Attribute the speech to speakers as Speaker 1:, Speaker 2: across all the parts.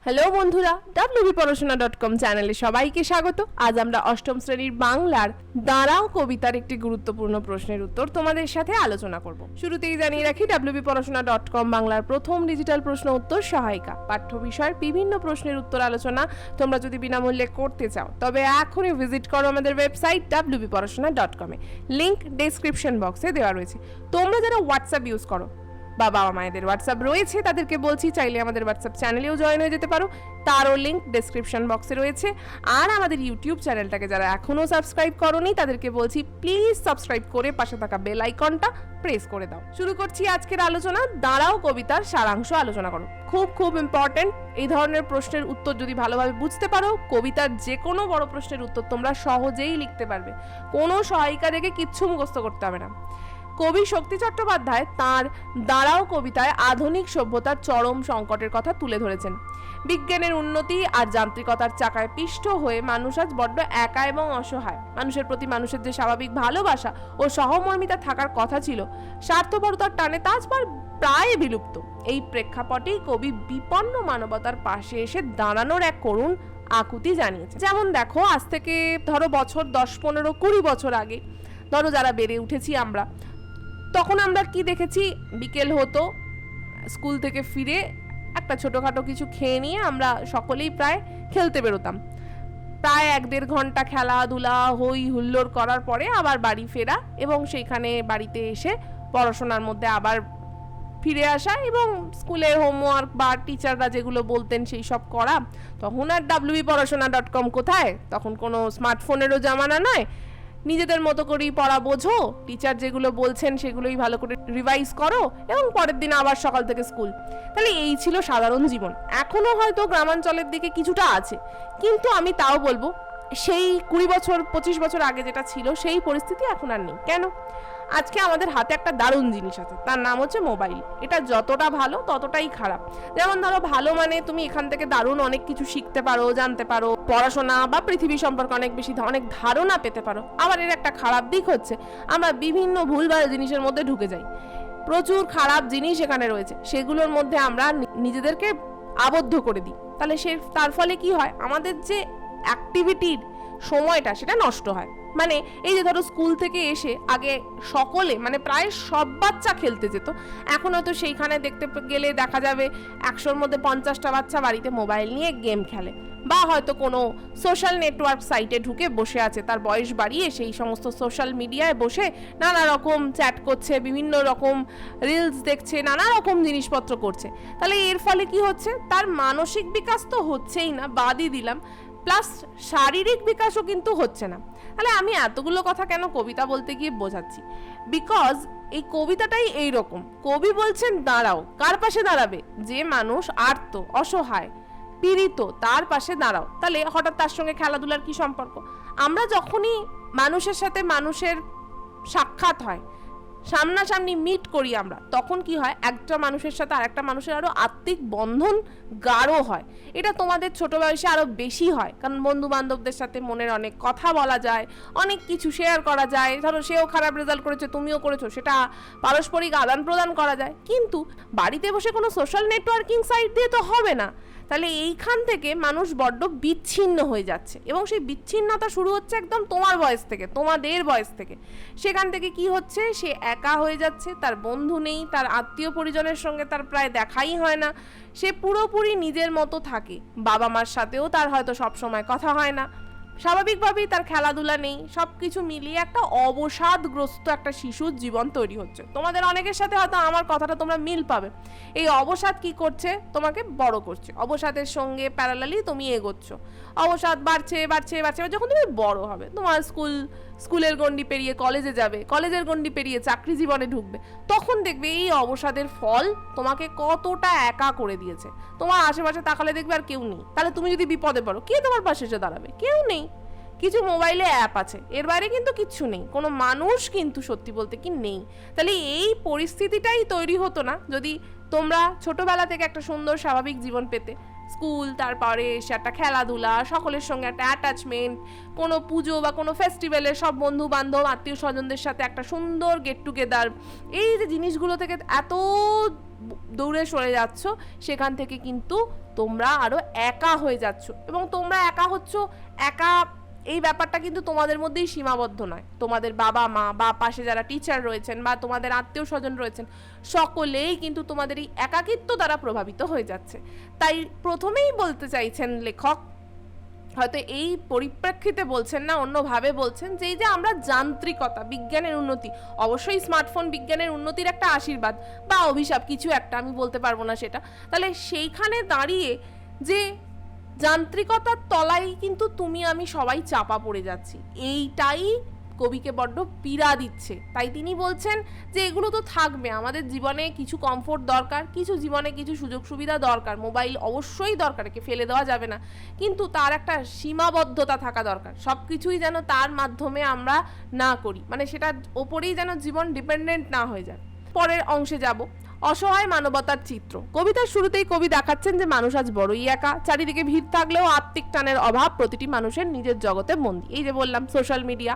Speaker 1: Hello বন্ধুরা, wbporashona.com চ্যানেলে সবাইকে স্বাগত। আজ আমরা অষ্টম শ্রেণীর বাংলার দাঁড়াও কবিতার একটি গুরুত্বপূর্ণ প্রশ্নের উত্তর তোমাদের সাথে আলোচনা করব। শুরুতেই জানিয়ে রাখি, wbporashona.com বাংলার প্রথম ডিজিটাল প্রশ্ন উত্তর সহায়িকা। পাঠ্য বিষয়ের বিভিন্ন প্রশ্নের উত্তর আলোচনা তোমরা যদি বিনামূল্যে করতে চাও তবে এখনই ভিজিট করো আমাদের ওয়েবসাইট wbporashona.com এ। লিংক ডেসক্রিপশন বক্সে দেওয়া রয়েছে। তোমরা যারা হোয়াটসঅ্যাপ ইউজ করো বা বাবা মায়েদের হোয়াটসঅ্যাপ রয়েছে তাদেরকে বলছি, চাইলে আমাদের হোয়াটসঅ্যাপ চ্যানেলেও জয়েন হয়ে যেতে পারো, তারও লিঙ্ক ডেসক্রিপশন বক্সে রয়েছে। আর আমাদের ইউটিউব চ্যানেলটাকে যারা এখনও সাবস্ক্রাইব করোনি তাদেরকে বলছি প্লিজ সাবস্ক্রাইব করে পাশে থাকা বেল আইকনটা প্রেস করে দাও। শুরু করছি আজকের আলোচনা। দাঁড়াও কবিতার সারাংশ আলোচনা করো। খুব ইম্পর্টেন্ট। এই ধরনের প্রশ্নের উত্তর যদি ভালোভাবে বুঝতে পারো, কবিতার যে কোনো বড় প্রশ্নের উত্তর তোমরা সহজেই লিখতে পারবে। কোনো সহায়িকা দেখে কিচ্ছু মুখস্থ করতে হবে না। কবি শক্তি চট্টোপাধ্যায় তাঁর দাঁড়াও কবিতায় আধুনিক সভ্যতার চরম সংকটের কথা তুলে ধরেছেন। বিজ্ঞানের উন্নতি আর যান্ত্রিকতার চাকায় পিষ্ট হয়ে মানুষ আজ বড্ড একা এবং অসহায়। মানুষের প্রতি মানুষের যে স্বাভাবিক ভালোবাসা ও সহমর্মিতা থাকার কথা ছিল, স্বার্থপরতার টানে তা আজ প্রায় বিলুপ্ত। এই প্রেক্ষাপটেই কবি বিপন্ন মানবতার পাশে এসে দাঁড়ানোর এক করুণ আকুতি জানিয়েছে। যেমন দেখো, আজ থেকে ধরো বছর 10, 15, 20 বছর আগে ধরো যারা বেড়ে উঠেছি আমরা, তখন আমরা কি দেখেছি, বিকেল হতো, স্কুল থেকে ফিরে একটা ছোটোখাটো কিছু খেয়ে নিয়ে আমরা সকলেই প্রায় খেলতে বেরোতাম। প্রায় 1-1.5 ঘন্টা খেলাধুলা হই হুল্লোড় করার পরে আবার বাড়ি ফেরা এবং সেইখানে বাড়িতে এসে পড়াশোনার মধ্যে আবার ফিরে আসা এবং স্কুলের হোমওয়ার্ক বা টিচাররা যেগুলো বলতেন সেই সব করা। তখন আর wbporashona.com কোথায়, তখন কোনো স্মার্টফোনেরও জামানা নয়। নিজেদের মতো করেই পড়া বোঝো, টিচার যেগুলো বলছেন সেগুলোই ভালো করে রিভাইজ করো এবং পরের দিন আবার সকাল থেকে স্কুল। তাহলে এই ছিল সাধারণ জীবন। এখনো হয়তো গ্রামাঞ্চলের দিকে কিছুটা আছে, কিন্তু আমি তাও বলবো সেই 20 বছর 25 বছর আগে যেটা ছিল সেই পরিস্থিতি এখন আর নেই। কেন? আজকে আমাদের হাতে একটা দারুণ জিনিস আছে, তার নাম হচ্ছে মোবাইল। এটা যতটা ভালো ততটাই খারাপ। যেমন ধরো, ভালো মানে তুমি এখান থেকে দারুণ অনেক কিছু শিখতে পারো, জানতে পারো, পড়াশোনা বা পৃথিবী সম্পর্কে অনেক ধারণা পেতে পারো। আবার এর একটা খারাপ দিক হচ্ছে আমরা বিভিন্ন ভুলভাল জিনিসের মধ্যে ঢুকে যাই। প্রচুর খারাপ জিনিস এখানে রয়েছে, সেগুলোর মধ্যে আমরা নিজেদেরকে আবদ্ধ করে দিই। তাহলে তার ফলে কি হয়, আমাদের যে অ্যাক্টিভিটির সময়টা সেটা নষ্ট হয়। মানে এই যে ধরো, স্কুল থেকে এসে আগে সকলে মানে প্রায় সব বাচ্চা খেলতে যেত, এখন হয়তো সেইখানে দেখতে গেলে দেখা যাবে 100-র মধ্যে 50টা বাচ্চা বাড়িতে মোবাইল নিয়ে গেম খেলে, বা হয়তো কোনো সোশ্যাল নেটওয়ার্ক সাইটে ঢুকে বসে আছে, তার বয়স বাড়িয়ে সেই সমস্ত সোশ্যাল মিডিয়ায় বসে নানা রকম চ্যাট করছে, বিভিন্ন রকম রিলস দেখছে, নানা রকম জিনিসপত্র করছে। তাহলে এর ফলে কি হচ্ছে, তার মানসিক বিকাশ তো হচ্ছেই না, বাদই দিলাম, প্লাস শারীরিক বিকাশও কিন্তু হচ্ছে না। তাহলে আমি এতগুলো কথা কেন কবিতা বলতে গিয়ে বোঝাচ্ছি, বিকজ এই কবিতাটাই এইরকম। কবি বলছেন দাঁড়াও। কার পাশে দাঁড়াবে? যে মানুষ আর্ত, অসহায়, পীড়িত, তার পাশে দাঁড়াও। তাহলে হঠাৎ তার সঙ্গে খেলাধুলার কি সম্পর্ক? আমরা যখনই মানুষের সাথে মানুষের সাক্ষাৎ হয়, সামনাসামনি মিট করি আমরা, তখন কি হয়, একটা মানুষের সাথে আর একটা মানুষের আরো আত্মিক বন্ধন গাঢ় হয়। এটা তোমাদের ছোট বয়সে আরো বেশি হয়, কারণ বন্ধু বান্ধবদের সাথে মনের অনেক কথা বলা যায়, অনেক কিছু শেয়ার করা যায়। ধরো সেও খারাপ রেজাল্ট করেছে, তুমিও করেছো, সেটা পারস্পরিক আদান প্রদান করা যায়। কিন্তু বাড়িতে বসে কোনো সোশ্যাল নেটওয়ার্কিং সাইট দিয়ে তো হবে না। তাহলে এইখান থেকে মানুষ বড্ড বিচ্ছিন্ন হয়ে যাচ্ছে, এবং সেই বিচ্ছিন্নতা শুরু হচ্ছে একদম তোমার বয়স থেকে, তোমাদের বয়স থেকে। সেখান থেকে কি হচ্ছে, সে একা হয়ে যাচ্ছে, তার বন্ধু নেই, তার আত্মীয় পরিজনের সঙ্গে তার প্রায় দেখাই হয় না, সে পুরোপুরি নিজের মতো থাকে। বাবা মার সাথেও তার হয়তো সবসময় কথা হয় না, স্বাভাবিকভাবেই তার খেলাধুলা নেই। সব কিছু মিলিয়ে একটা অবসাদগ্রস্ত একটা শিশুর জীবন তৈরি হচ্ছে। তোমাদের অনেকের সাথে হয়তো আমার কথাটা তোমরা মিল পাবে। এই অবসাদ কি করছে, তোমাকে বড় করছে। অবসাদের সঙ্গে প্যারালালি তুমি এগোচ্ছ, অবসাদ বাড়ছে বাড়ছে বাড়ছে। যখন তুমি বড় হবে, তোমার স্কুলের গণ্ডি পেরিয়ে কলেজে যাবে, কলেজের গণ্ডি পেরিয়ে চাকরি জীবনে ঢুকবে, তখন দেখবে এই অবসাদের ফল তোমাকে কতটা একা করে দিয়েছে। তোমার আশেপাশে তাকালে দেখবে আর কেউ নেই। তাহলে তুমি যদি বিপদে পড়ো, কে তোমার পাশে এসে দাঁড়াবে? কেউ নেই। কিছু মোবাইলে অ্যাপ আছে, এর বাইরে কিন্তু কিচ্ছু নেই, কোনো মানুষ কিন্তু সত্যি বলতে কি নেই। তাহলে এই পরিস্থিতিটাই তৈরি হতো না যদি তোমরা ছোটবেলা থেকে একটা সুন্দর স্বাভাবিক জীবন পেতে। স্কুল, তারপরে এসে একটা খেলাধুলা, সকলের সঙ্গে একটা অ্যাটাচমেন্ট, কোনো পুজো বা কোনো ফেস্টিভ্যালে সব বন্ধু বান্ধব আত্মীয় স্বজনদের সাথে একটা সুন্দর গেট টুগেদার, এই যে জিনিসগুলো থেকে এত দূরে সরে যাচ্ছ, সেখান থেকে কিন্তু তোমরা আরো একা হয়ে যাচ্ছ। এবং তোমরা একা হচ্ছ, একা এই ব্যাপারটা কিন্তু তোমাদের মধ্যেই সীমাবদ্ধ নয়, তোমাদের বাবা মা বা পাশে যারা টিচার রয়েছেন বা তোমাদের আত্মীয় স্বজন রয়েছেন, সকলেই কিন্তু তোমাদের এই একাকিত্ব দ্বারা প্রভাবিত হয়ে যাচ্ছে। তাই প্রথমেই বলতে চাইছেন লেখক, হয়তো এই পরিপ্রেক্ষিতে বলছেন না, অন্যভাবে বলছেন, যে এই যে আমরা যান্ত্রিকতা, বিজ্ঞানের উন্নতি, অবশ্যই স্মার্টফোন বিজ্ঞানের উন্নতির একটা আশীর্বাদ বা অভিশাপ, কিছু একটা, আমি বলতে পারবো না সেটা। তাহলে সেইখানে দাঁড়িয়ে যে যান্ত্রিকতার তলায় কিন্তু তুমি আমি সবাই চাপা পড়ে যাচ্ছি, এইটাই কবিকে বড্ড পীড়া দিচ্ছে। তাই তিনি বলছেন যে এগুলো তো থাকবে, আমাদের জীবনে কিছু কমফোর্ট দরকার, কিছু জীবনে কিছু সুযোগ সুবিধা দরকার, মোবাইল অবশ্যই দরকার, একে ফেলে দেওয়া যাবে না, কিন্তু তার একটা সীমাবদ্ধতা থাকা দরকার। সব কিছুই যেন তার মাধ্যমে আমরা না করি, মানে সেটার ওপরেই যেন জীবন ডিপেন্ডেন্ট না হয়ে যায়। পরের অংশে যাব, অসহায় মানবতার চিত্র। কবিতার শুরুতেই কবি দেখাচ্ছেন যে মানুষ আজ বড়ই একা, চারিদিকে ভিড় থাকলেও আত্মিক টানের অভাব, প্রতিটি মানুষের নিজের জগতে বন্দী। এই যে বললাম সোশ্যাল মিডিয়া,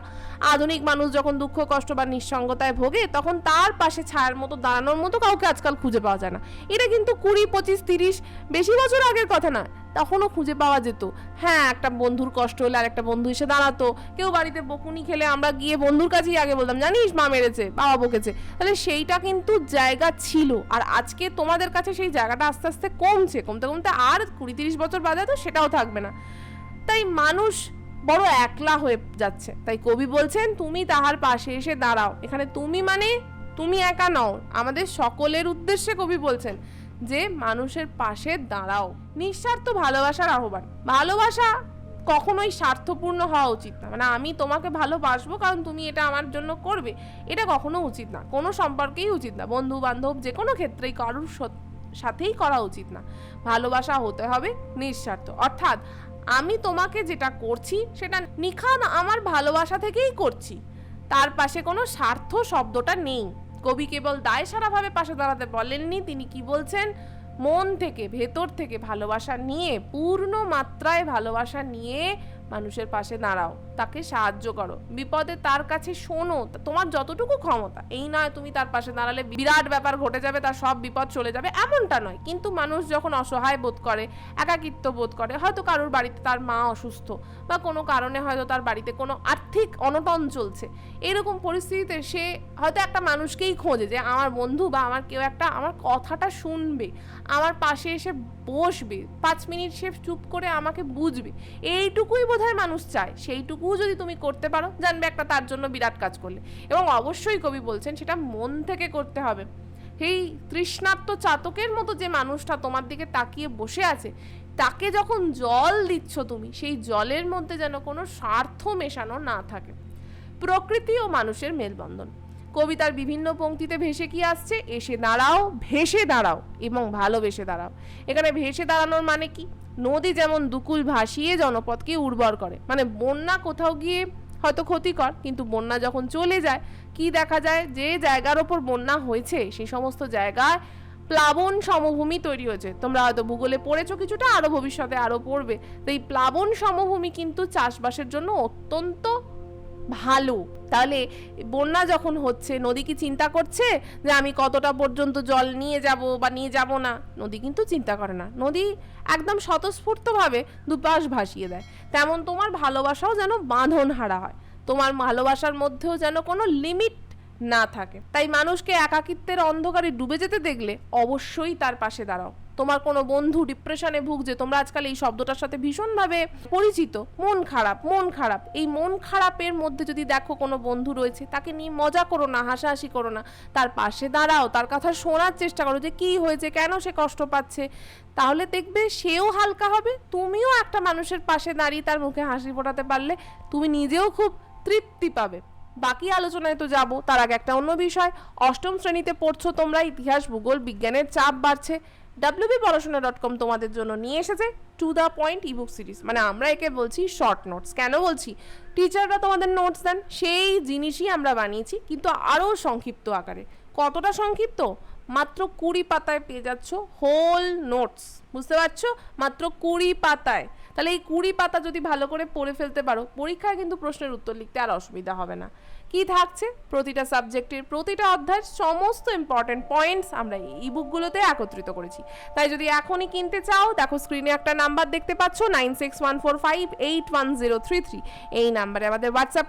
Speaker 1: আধুনিক মানুষ যখন দুঃখ কষ্ট বা নিঃসঙ্গতায় ভোগে, তখন তার পাশে ছায়ার মতো দাঁড়ানোর মতো কাউকে আজকাল খুঁজে পাওয়া যায় না। এটা কিন্তু 20, 25, 30 বেশি বছর আগের কথা না, তখনও খুঁজে পাওয়া যেত। হ্যাঁ, একটা বন্ধুর কষ্ট হলে আর একটা বন্ধু এসে দাঁড়াতো, কেউ বাড়িতে বকুনি খেলে আমরা গিয়ে বন্ধুর কাছেই আগে বলতাম, জানিস মা মেরেছে, বাবা বকেছে। তাহলে সেইটা কিন্তু জায়গা ছিল, আর আজকে তোমাদের কাছে সেই জায়গাটা আস্তে আস্তে কমছে, কমতে কমতে আর 20-30 বছর বাদে তো সেটাও থাকবে না। তাই মানুষ বড় একলা হয়ে যাচ্ছে। তাই কবি বলছেন তুমি তাহার পাশে এসে দাঁড়াও। এখানে তুমি মানে তুমি একা নও, আমাদের সকলের উদ্দেশ্যে কবি বলছেন যে মানুষের পাশে দাঁড়াও। নিঃস্বার্থ ভালোবাসার আহ্বান। ভালোবাসা কখনোই স্বার্থপূর্ণ হওয়া উচিত না, মানে আমি তোমাকে ভালোবাসবো কারণ তুমি এটা আমার জন্য করবে, এটা কখনো উচিত না, কোনো সম্পর্কেই উচিত না, বন্ধু বান্ধব যে কোনো ক্ষেত্রেই কারোর সাথেই করা উচিত না। ভালোবাসা হতে হবে নিঃস্বার্থ, অর্থাৎ আমি তোমাকে যেটা করছি সেটা নিখান আমার ভালোবাসা থেকেই করছি, তার পাশে কোনো স্বার্থ শব্দটা নেই। কবি কেবল দায়সারাভাবে পাশে দাঁড়াতে বলেননি, তিনি কি বলছেন, মন থেকে, ভেতর থেকে ভালোবাসা নিয়ে, পূর্ণ মাত্রায় ভালোবাসা নিয়ে মানুষের পাশে দাঁড়াও, তাকে সাহায্য করো, বিপদে তার কাছে শোনো, তোমার যতটুকু ক্ষমতা। এই নয় তুমি তার পাশে দাঁড়ালে বিরাট ব্যাপার ঘটে যাবে, তার সব বিপদ চলে যাবে, এমনটা নয়। কিন্তু মানুষ যখন অসহায় বোধ করে, একাকিত্ব বোধ করে, হয়তো কারোর বাড়িতে তার মা অসুস্থ বা কোনো কারণে হয়তো তার বাড়িতে কোনো আর্থিক অনটন চলছে, এরকম পরিস্থিতিতে সে হয়তো একটা মানুষকেই খোঁজে যে আমার বন্ধু বা আমার কেউ একটা আমার কথাটা শুনবে, আমার পাশে এসে বসবে, 5 মিনিট সে চুপ করে আমাকে বুঝবে, এইটুকুই বোধহয় মানুষ চায়। সেইটুকুও যদি তুমি করতে পারো, জানবে একটা তার জন্য বিরাট কাজ করলে। এবং অবশ্যই কবি বলছেন সেটা মন থেকে করতে হবে। সেই তৃষ্ণার্ত চাতকের মতো যে মানুষটা তোমার দিকে তাকিয়ে বসে আছে, তাকে যখন জল দিচ্ছ তুমি, সেই জলের মধ্যে যেন কোনো স্বার্থ মেশানো না থাকে। প্রকৃতি ও মানুষের মেলবন্ধন। কবিতার বিভিন্ন পংক্তিতে ভেসে কি আসছে, এসে দাঁড়াও, ভেসে দাঁড়াও এবং ভালোবেসে দাঁড়াও। এখানে ভেসে দাঁড়ানোর মানে কি, নদী যেমন দুকুল ভাসিয়ে জনপদকে উর্বর করে, মানে বন্যা কোথাও গিয়ে হয়তো ক্ষতিকর, কিন্তু বন্যা যখন চলে যায় কি দেখা যায়, যে জায়গার ওপর বন্যা হয়েছে সেই সমস্ত জায়গায় প্লাবন সমভূমি তৈরি হয়েছে। তোমরা হয়তো ভূগোলে পড়েছো কিছুটা, আরো ভবিষ্যতে আরো পড়বে। তো এই প্লাবন সমভূমি কিন্তু চাষবাসের জন্য অত্যন্ত ভালো। তাহলে বন্যা যখন হচ্ছে, নদী কি চিন্তা করছে যে আমি কতটা পর্যন্ত জল নিয়ে যাব বা নিয়ে যাব না? নদী কিন্তু চিন্তা করে না, নদী একদম স্বতঃস্ফূর্তভাবে দুপাশ ভাসিয়ে দেয়। তেমন তোমার ভালোবাসাও যেন বাঁধন হারা হয়, তোমার ভালোবাসার মধ্যেও যেন কোনো লিমিট না থাকে। তাই মানুষকে একাকিত্বের অন্ধকারে ডুবে যেতে দেখলে অবশ্যই তার পাশে দাঁড়াও। তোমার কোনো বন্ধু ডিপ্রেশনে ভুগছে, তোমরা আজকাল এই শব্দটার সাথে ভীষণভাবে পরিচিত, মন খারাপ, মন খারাপ। এই মন খারাপের মধ্যে যদি দেখো কোনো বন্ধু রয়েছে, তাকে নিয়ে মজা করো না, হাসাহাসি করো না, তার পাশে দাঁড়াও, তার কথা শোনার চেষ্টা করো যে কি হয়েছে, কেন সে কষ্ট পাচ্ছে। তাহলে দেখবে সেও হালকা হবে, তুমিও একটা মানুষের পাশে দাঁড়িয়ে তার মুখে হাসি ফোটাতে পারলে তুমি নিজেও খুব তৃপ্তি পাবে। বাকি আলোচনায় তো যাব, তার আগে একটা অন্য বিষয়। 8ম শ্রেণীতে পড়ছো তোমরা, ইতিহাস ভূগোল বিজ্ঞানের চাপ বাড়ছে। wbporashona.com তোমাদের জন্য নিয়ে এসেছে to the point ebook series, মানে আমরা একে বলছি শর্ট নোটস। কেন বলছি, টিচাররা তোমাদের নোটস দেন, সেই জিনিসই আমরা বানিয়েছি কিন্তু আরও সংক্ষিপ্ত আকারে। কতটা সংক্ষিপ্ত, মাত্র 20 পাতায় পেয়ে যাচ্ছ হোল নোটস, বুঝতে পারছো? মাত্র 20 পাতায়। তাহলে এই 20 পাতা যদি ভালো করে পড়ে ফেলতে পারো, পরীক্ষায় কিন্তু প্রশ্নের উত্তর লিখতে আর অসুবিধা হবে না। কি থাকছে? প্রতিটা সাবজেক্টের প্রতিটা অধ্যায়ের সমস্ত ইম্পর্টেন্ট পয়েন্টস আমরা এই বুকগুলোতে একত্রিত করেছি। তাই যদি এখনই কিনতে চাও, দেখো স্ক্রিনে একটা নাম্বার দেখতে পাচ্ছ 9614581033, এই নাম্বারে আমাদের হোয়াটসঅ্যাপ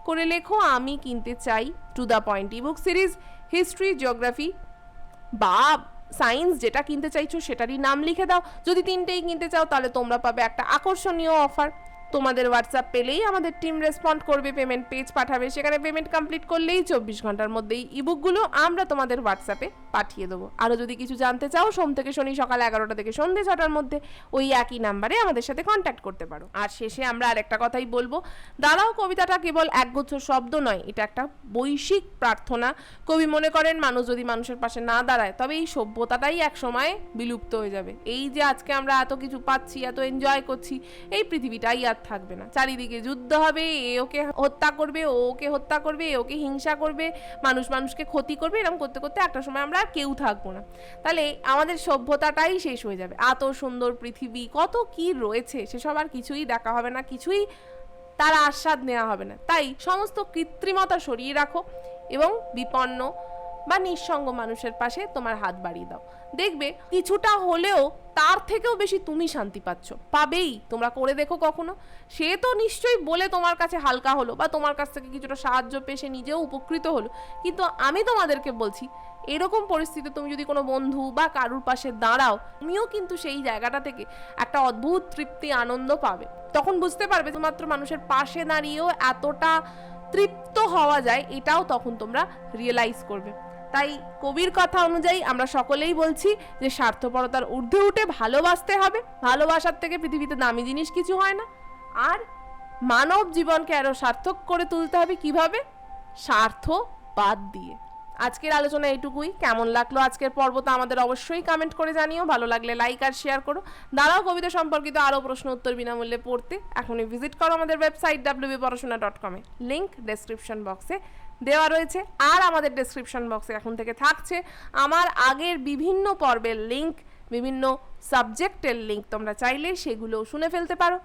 Speaker 1: করে লেখো আমি কিনতে চাই to the point ebook series, history, geography বা সায়েন্স যেটা কিনতে চাইছো সেটারই নাম লিখে দাও। যদি তিনটেই কিনতে চাও তাহলে তোমরা পাবে একটা আকর্ষণীয় অফার। তোমাদের হোয়াটসঅ্যাপ পেলেই আমাদের টিম রেসপন্ড করবে, পেমেন্ট পেজ পাঠাবে, সেখানে পেমেন্ট কমপ্লিট করলেই 24 ঘন্টার মধ্যেই ইবুকগুলো আমরা তোমাদের হোয়াটসঅ্যাপে পাঠিয়ে দেবো। আরও যদি কিছু জানতে চাও, সোম থেকে শনি সকাল 11টা থেকে সন্ধ্যে 6টার মধ্যে ওই একই নাম্বারে আমাদের সাথে কন্ট্যাক্ট করতে পারো। আর শেষে আমরা আরেকটা কথাই বলবো, দাঁড়াও কবিতাটা কেবল একগুচ্ছ শব্দ নয়, এটা একটা বৈশ্বিক প্রার্থনা। কবি মনে করেন মানুষ যদি মানুষের পাশে না দাঁড়ায় তবে এই সভ্যতাটাই একসময় বিলুপ্ত হয়ে যাবে। এই যে আজকে আমরা এত কিছু পাচ্ছি, এত এনজয় করছি, এই পৃথিবীটাই আর থাকবে না। চারিদিকে যুদ্ধ হবে, এ ওকে হত্যা করবে, ও ওকে হত্যা করবে, এ ওকে হিংসা করবে, মানুষ মানুষকে ক্ষতি করবে, এরকম করতে করতে একটা সময় আমরা আর কেউ থাকবো না। তাহলে আমাদের সভ্যতাটাই শেষ হয়ে যাবে। এত সুন্দর পৃথিবী, কত কি রয়েছে, সেসব আর কিছুই দেখা হবে না, কিছুই তার আস্বাদ নেওয়া হবে না। তাই সমস্ত কৃত্রিমতা সরিয়ে রাখো এবং বিপন্ন বা নিঃসঙ্গ মানুষের পাশে তোমার হাত বাড়িয়ে দাও। দেখবে কিছুটা হলেও তার থেকেও বেশি তুমি শান্তি পাবেই। তোমরা করে দেখো কখনো। সে তো নিশ্চয়ই বলে তোমার কাছে হালকা হলো বা তোমার কাছ থেকে কিছুটা সাহায্য পেয়ে সে নিজেও উপকৃত হলো, কিন্তু আমি তোমাদেরকে বলছি এরকম পরিস্থিতিতে তুমি যদি কোনো বন্ধু বা কারুর পাশে দাঁড়াও, তুমিও কিন্তু সেই জায়গাটা থেকে একটা অদ্ভুত তৃপ্তি, আনন্দ পাবে। তখন বুঝতে পারবে শুধুমাত্র মানুষের পাশে দাঁড়িয়েও এতটা তৃপ্ত হওয়া যায়, এটাও তখন তোমরা রিয়েলাইজ করবে। তাই কবির কথা অনুযায়ী আমরা সকলেই বলছি যে স্বার্থপরতার ঊর্ধ্বে উঠে ভালোবাসতে হবে। ভালোবাসার থেকে পৃথিবীতে দামি জিনিস কিছু হয় না। আর মানব জীবনকে আরো সার্থক করে তুলতে হবে কিভাবে? স্বার্থ বাদ দিয়ে। আজকের আলোচনা এইটুকুই। কেমন লাগলো আজকের পর্বটা আমাদের অবশ্যই কমেন্ট করে জানিও। ভালো লাগলে লাইক আর শেয়ার করো। দাঁড়াও কবিতা সম্পর্কিত আরও প্রশ্ন উত্তর বিনামূল্যে পড়তে এখনই ভিজিট করো আমাদের ওয়েবসাইট www.porashona.com, লিঙ্ক ডেসক্রিপশন বক্সে দেওয়া রয়েছে। আর আমাদের ডেসক্রিপশন বক্সে এখন থেকে থাকছে আমার আগের বিভিন্ন পর্বের লিঙ্ক, বিভিন্ন সাবজেক্টের লিঙ্ক, তোমরা চাইলে সেগুলোও শুনে ফেলতে পারো।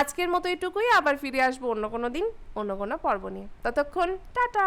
Speaker 1: আজকের মতো এটুকুই, আবার ফিরে আসবো অন্য কোনো দিন অন্য কোনো পর্ব নিয়ে। ততক্ষণ টাটা।